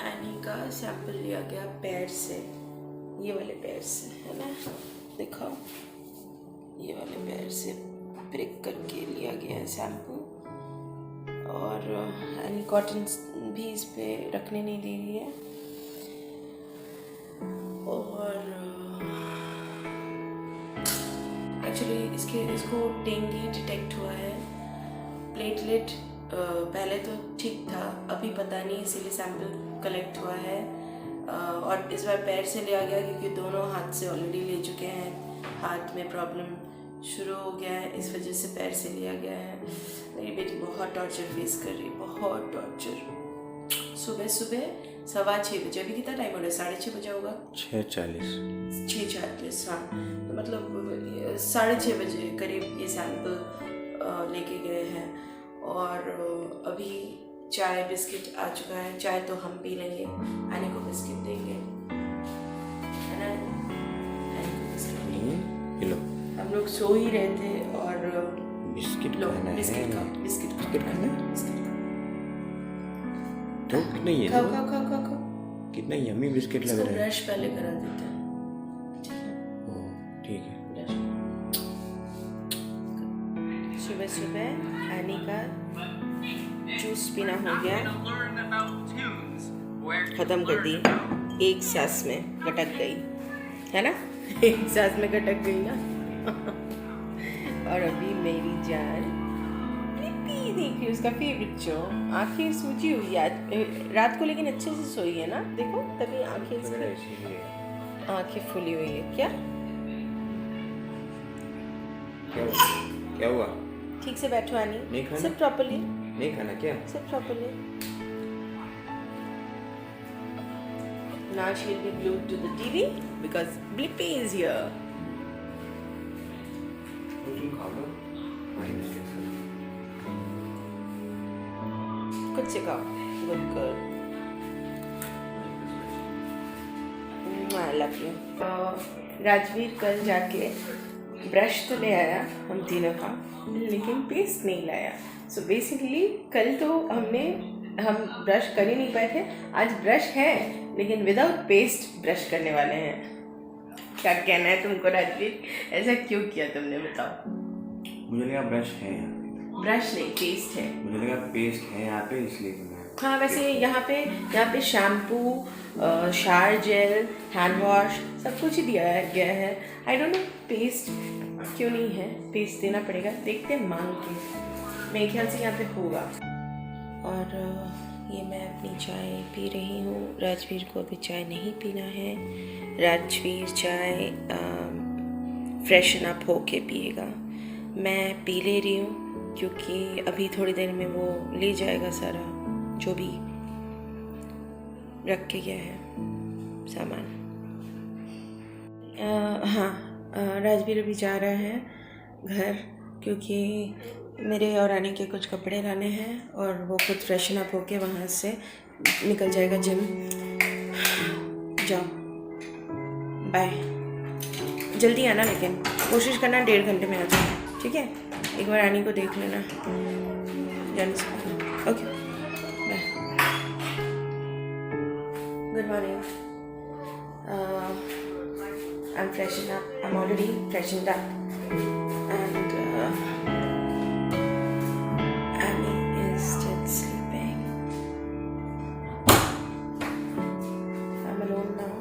Any का sample लिया गया पैर से, ये वाले पैर से, है ना, देखो ये वाले पैर से प्रिक करके लिया गया है सैंपल। और एनी कॉटन भी इस पे रखने नहीं दे रही है। और एक्चुअली इसको डेंगू डिटेक्ट हुआ है। प्लेटलेट पहले तो ठीक था, अभी पता नहीं, इसीलिए सैंपल कलेक्ट हुआ है। और इस बार पैर से लिया गया क्योंकि दोनों हाथ से ऑलरेडी ले चुके हैं, हाथ में प्रॉब्लम शुरू हो गया है, इस वजह से पैर से लिया गया है। मेरी बेटी बहुत टॉर्चर फेस कर रही है, बहुत टॉर्चर। सुबह 6:15 बजे, अभी कितना टाइम हो रहा है? 6:30 बजे होगा, 6:40, हाँ। तो मतलब 6:30 बजे करीब ये सैंपल लेके गए हैं। और अभी चाय बिस्किट आ चुका है। चाय तो हम पी लेंगे, आने को बिस्किट देंगे, है ना? आने को बिस्किट देंगे। हम लोग सो ही रहे थे और बिस्किट खाना है। बिस्किट खाना है। तो कितना ही है? खाओ। कितना यम्मी बिस्किट लग रहा है। ब्रश पहले करा देते हैं, ठीक है। सुबह एनी का जूस पीना हो गया, खत्म कर दी, एक सांस में गटक गई, है ना? एक सांस में गटक गई ना। और अभी मेरी जान लिपी देख रही है, उसका फेवरेट शो। आंखें सूजी हुई है रात को, लेकिन अच्छे से सोई है ना, देखो तभी आंखें फुली हुई है। क्या हुआ? ठीक से बैठो आनी, नहीं खाना? सिट प्रॉपर्ली, नहीं खाना क्या? Sit properly. Now she will be glued to the TV because Blippi is here. कुछ से खाओ, good girl. I love you. Rajveer कल जाके ब्रश तो ले आया हम तीनों का, लेकिन पेस्ट नहीं लाया। सो बेसिकली कल तो हम ब्रश कर ही नहीं पाए थे। आज ब्रश है लेकिन विदाउट पेस्ट ब्रश करने वाले हैं। क्या कहना है तुमको राजवीर? ऐसा क्यों किया तुमने, बताओ? मुझे लगा ब्रश है, ब्रश नहीं, पेस्ट है। मुझे लगा पेस्ट है यहाँ पे, इसलिए। हाँ, वैसे यहाँ पे shampoo, shower gel, hand wash सब कुछ ही दिया गया है। आई डोंट नो पेस्ट क्यों नहीं है, पेस्ट देना पड़ेगा, देखते हैं मांग के। मेरे ख्याल से यहाँ पे होगा। और ये मैं अपनी चाय पी रही हूँ। राजवीर को अभी चाय नहीं पीना है। राजवीर चाय फ्रेशन अप होके पिएगा। मैं पी ले रही हूँ क्योंकि अभी थोड़ी देर में वो ले जाएगा सारा जो भी रख के गया है सामान। हाँ, राजवीर अभी जा रहा है घर क्योंकि मेरे और आने के कुछ कपड़े लाने हैं और वो खुद फ्रेशन अप होके वहाँ से निकल जाएगा जिम। जाओ, बाय। जल्दी आना, लेकिन कोशिश करना 1.5 घंटे में आ जाओ, ठीक है? एक बार आनी को देख लेना, जान सकते। Okay, bye. Good morning. I'm freshened up. I'm already freshened up, and Annie is still sleeping. I'm alone now.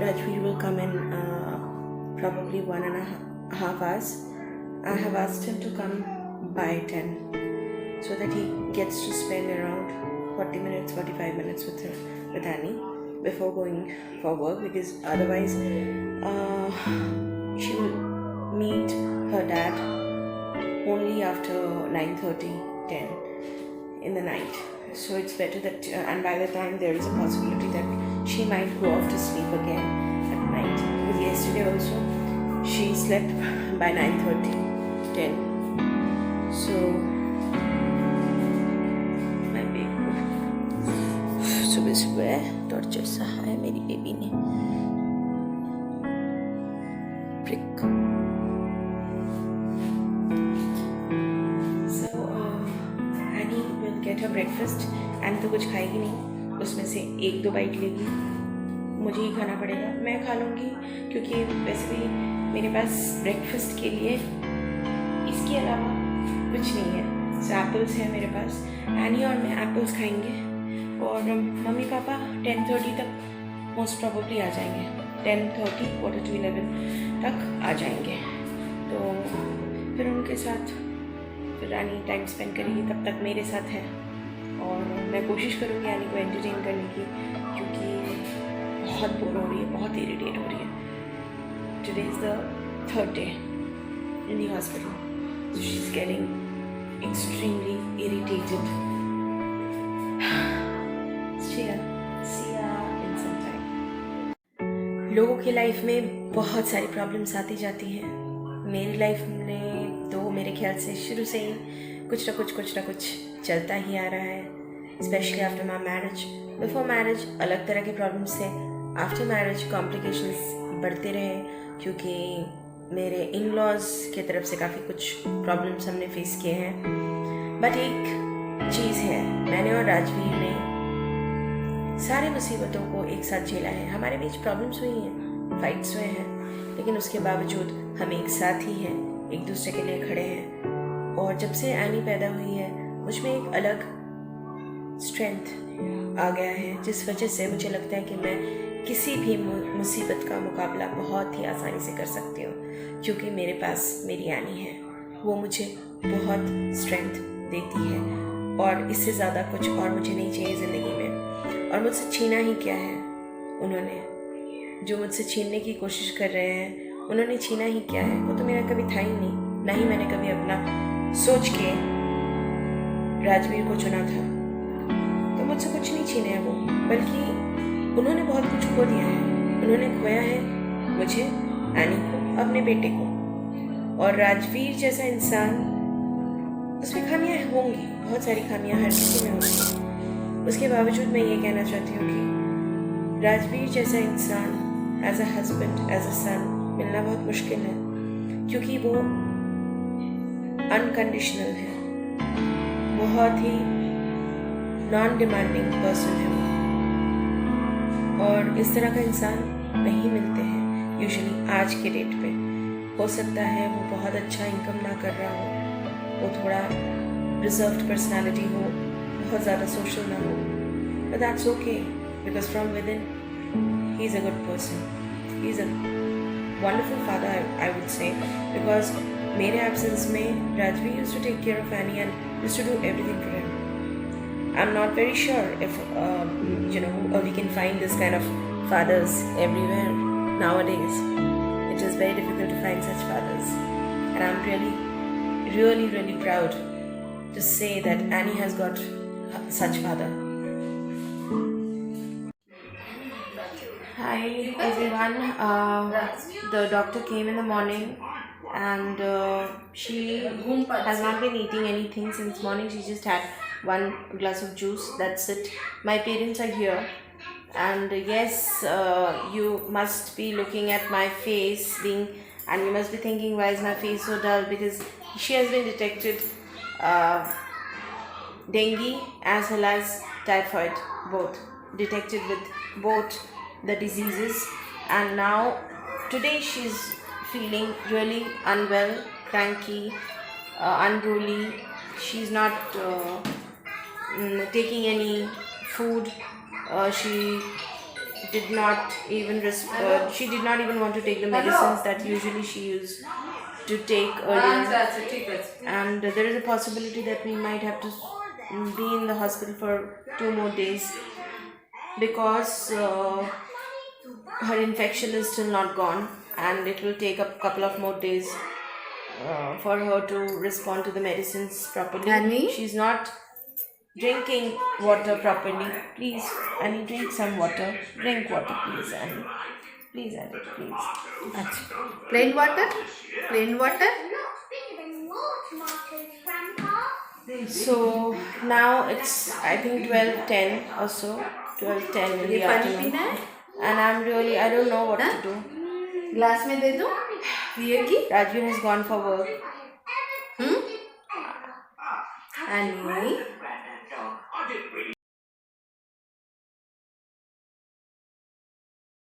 Rajveer will come in probably 1.5 hours. I have asked him to come by 10 so that he gets to spend around 45 minutes with Annie before going for work, because otherwise she will meet her dad only after 9:30, 10 in the night. So it's better that and by the time there is a possibility that she might go off to sleep again at night, because yesterday also she slept by 9:30, 10. So सुबह torture सहा है मेरी baby ने। Prick. So Annie will get her breakfast. And तो कुछ खाएगी नहीं, उसमें से 1-2 बाइट लेगी, मुझे ही खाना पड़ेगा। मैं खा लूँगी क्योंकि वैसे भी मेरे पास ब्रेकफास्ट के लिए इसके अलावा कुछ नहीं है। सो एप्पल्स है मेरे पास, एनी और मैं एप्पल्स खाएंगे। और मम्मी पापा 10:30 तक मोस्ट प्रॉबेबली आ जाएंगे, 10:30 11 तक आ जाएंगे। तो फिर उनके साथ फिर रानी टाइम स्पेंड करेगी, तब तक मेरे साथ है। और मैं कोशिश करूँगी रानी को एंटरटेन करने की, क्योंकि बहुत बोर हो रही है, बहुत इरिटेट हो रही है। Today is the 3rd day in the hospital, so she's getting extremely irritated. See ya in some time. लोगों की लाइफ में बहुत सारी प्रॉब्लम्स आती जाती हैं। मेरी लाइफ में तो मेरे ख्याल से शुरू से ही कुछ ना कुछ चलता ही आ रहा है, specially after my marriage. Before marriage अलग तरह के प्रॉब्लम्स थे, आफ्टर मैरिज कॉम्प्लिकेशंस बढ़ते रहे, क्योंकि मेरे इन लॉज की तरफ से काफ़ी कुछ प्रॉब्लम्स हमने फेस किए हैं। बट एक चीज़ है, मैंने और राजवीर ने सारी मुसीबतों को एक साथ झेला है। हमारे बीच प्रॉब्लम्स हुई हैं, फाइट्स हुए हैं, लेकिन उसके बावजूद हम एक साथ ही हैं, एक दूसरे के लिए खड़े हैं। और जब से एनी पैदा हुई है, मुझ में एक अलग स्ट्रेंथ आ गया है, जिस वजह से मुझे लगता है कि मैं किसी भी मुसीबत का मुकाबला बहुत ही आसानी से कर सकती हूँ, क्योंकि मेरे पास मेरी एनी है। वो मुझे बहुत स्ट्रेंथ देती है, और इससे ज़्यादा कुछ और मुझे नहीं चाहिए ज़िंदगी में। और मुझसे छीना ही क्या है, उन्होंने जो मुझसे छीनने की कोशिश कर रहे हैं, उन्होंने छीना ही क्या है। वो तो मेरा कभी था ही नहीं, ना ही मैंने कभी अपना सोच के राजवीर को चुना था। तो मुझसे कुछ नहीं छीने है वो, बल्कि उन्होंने बहुत कुछ खो दिया है। उन्होंने खोया है मुझे, एनी को, अपने बेटे को। और राजवीर जैसा इंसान, उसमें खामियां होंगी, बहुत सारी खामियां हर किसी में होंगी। उसके बावजूद मैं ये कहना चाहती हूँ कि राजवीर जैसा इंसान as a husband, as a son मिलना बहुत मुश्किल है, क्योंकि वो अनकंडीशनल है, बहुत ही नॉन डिमांडिंग पर्सन है वो। और इस तरह का इंसान नहीं मिलते हैं यूजुअली आज के डेट पे। हो सकता है वो बहुत अच्छा इनकम ना कर रहा हो, वो थोड़ा रिजर्व्ड पर्सनालिटी हो, बहुत ज़्यादा सोशल ना हो, but that's okay, because from within he is a good person, he is a wonderful father, I would say. Because मेरे एब्सेंस में Rajveer used to take care of Annie and used to do everything for him. I'm not very sure if we can find this kind of fathers everywhere nowadays. It is very difficult to find such fathers, and I'm really proud to say that Annie has got such father. Hi everyone. The doctor came in the morning, and she has not been eating anything since morning. She just had 1 glass of juice, that's it. My parents are here, and yes, you must be looking at my face and you must be thinking, why is my face so dull? Because she has been detected dengue as well as typhoid, both detected with both the diseases. And now today she's feeling really unwell, cranky, unruly. She's not taking any food. She did not even want to take the medicines that usually she used to take earlier. And there is a possibility that we might have to be in the hospital for 2 more days, because her infection is still not gone, and it will take a couple of more days for her to respond to the medicines properly. Annie? She's not drinking water properly. Please, Annie, drink some water. Drink water, please, Annie. Please, Annie, please. अच्छा, plain water? So now it's, I think, 12:10 or so. 12:10 in the ये पानी afternoon. पीना है? And I don't know what to do. Glass में दे दूं? पिएगी? Rajveer has gone for work. Annie?